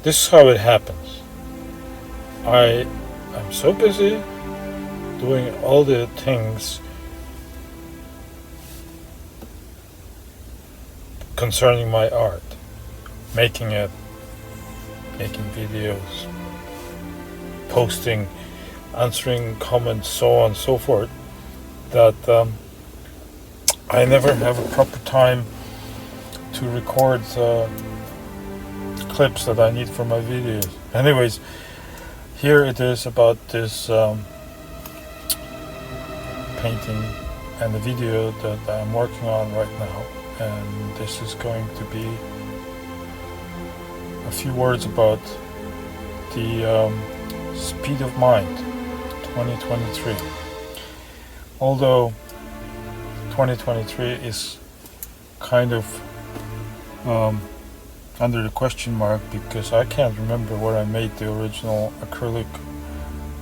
this is how it happens. I'm so busy doing all the things concerning my art, making it, making videos, posting, answering comments, so on and so forth, that I never have a proper time to record clips that I need for my videos. Anyways, here it is about this painting and the video that I'm working on right now, and this is going to be a few words about the Speed of Mind 2023. Although 2023 is kind of under the question mark, because I can't remember where I made the original acrylic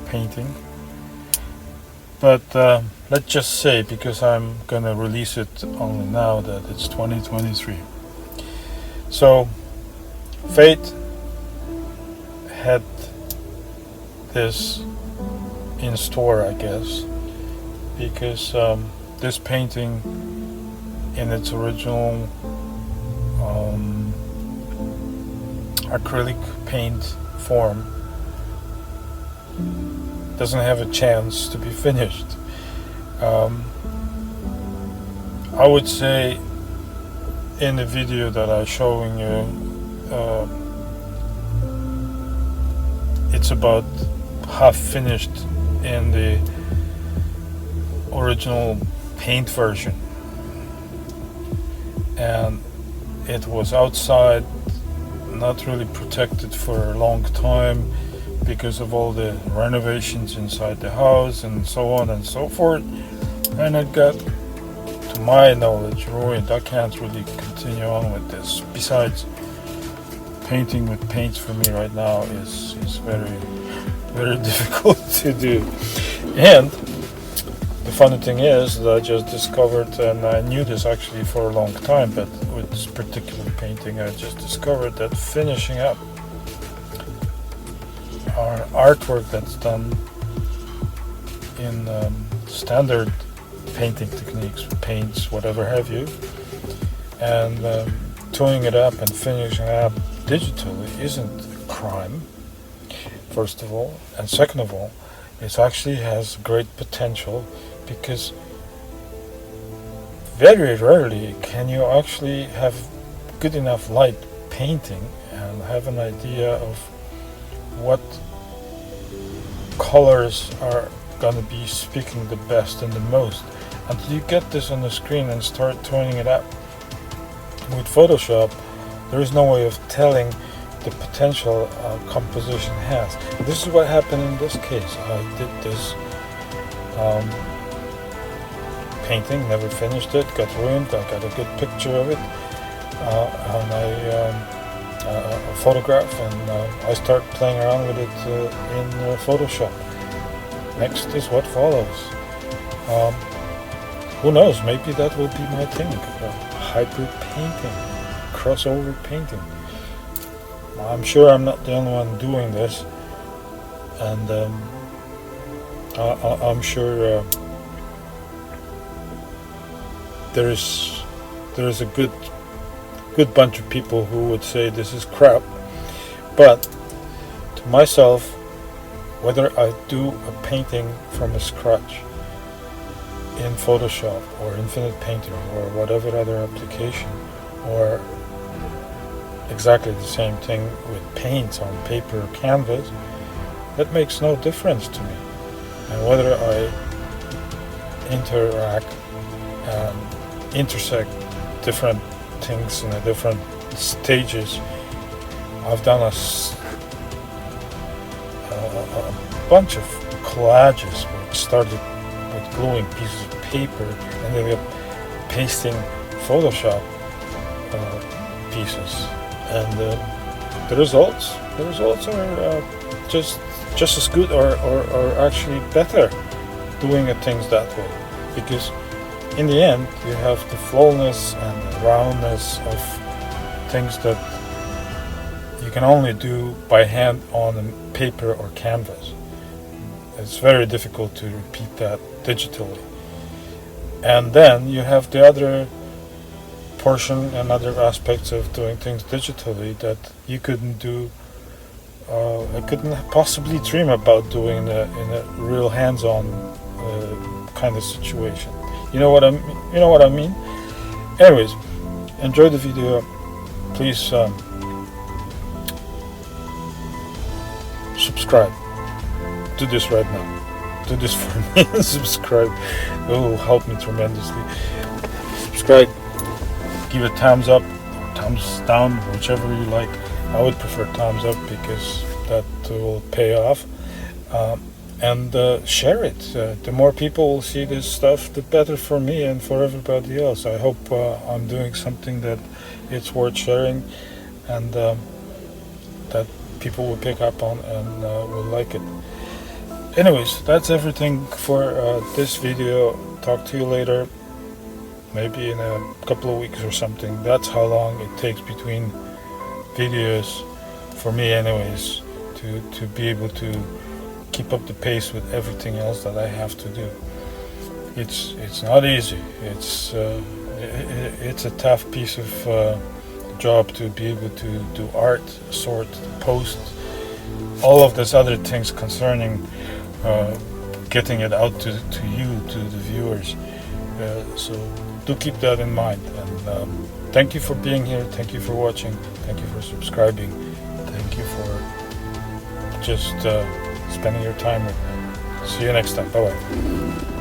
painting. But let's just say, because I'm gonna release it only now, that it's 2023. So fate had this in store, I guess, because this painting in its original acrylic paint form doesn't have a chance to be finished. I would say in the video that I'm showing you, it's about half finished in the original paint version, and it was outside, not really protected for a long time because of all the renovations inside the house and so on and so forth, and it got, to my knowledge, ruined. I can't really continue on with this. Besides, painting with paints for me right now is very, very difficult to do. And the funny thing is that I just discovered, and I knew this actually for a long time, but with this particular painting I just discovered that finishing up our artwork that's done in standard painting techniques, paints, whatever have you, and tuning it up and finishing it up digitally isn't a crime, first of all, and second of all, it actually has great potential, because very rarely can you actually have good enough light painting and have an idea of what colors are going to be speaking the best and the most until you get this on the screen and start tuning it up. With Photoshop, there is no way of telling the potential composition has. This is what happened in this case. I did this painting, never finished it, got ruined. I got a good picture of it on a photograph, and I start playing around with it in Photoshop. Next is what follows. Who knows, maybe that will be my thing, hybrid painting, crossover painting. I'm sure I'm not the only one doing this, and I'm sure there is a good bunch of people who would say this is crap. But to myself, whether I do a painting from a scratch in Photoshop or Infinite Painter or whatever other application, or exactly the same thing with paints on paper or canvas, that makes no difference to me. And whether I interact and intersect different things in the different stages. I've done a bunch of collages, which started with gluing pieces of paper and then pasting Photoshop pieces, and the results are just as good, or actually better, doing things that way, because in the end you have the fullness and the roundness of things that you can only do by hand on a paper or canvas. It's very difficult to repeat that digitally. And then you have the other portion and other aspects of doing things digitally that you couldn't do. I couldn't possibly dream about doing in a real hands-on kind of situation. You know what I mean? Anyways, enjoy the video. Please subscribe. Do this right now. Do this for me and subscribe. It will help me tremendously. Subscribe. Give a thumbs up, thumbs down, whichever you like. I would prefer thumbs up because that will pay off. And share it. The more people will see this stuff, the better for me and for everybody else. I hope I'm doing something that it's worth sharing, and that people will pick up on and will like it. Anyways, that's everything for this video. Talk to you later, maybe in a couple of weeks or something. That's how long it takes between videos for me anyways, to be able to keep up the pace with everything else that I have to do. It's not easy. It's a tough piece of job to be able to do art, sort, post, all of these other things concerning getting it out to you, to the viewers. So do keep that in mind. And thank you for being here. Thank you for watching. Thank you for subscribing. Thank you for just spending your time with me. See you next time. Bye bye.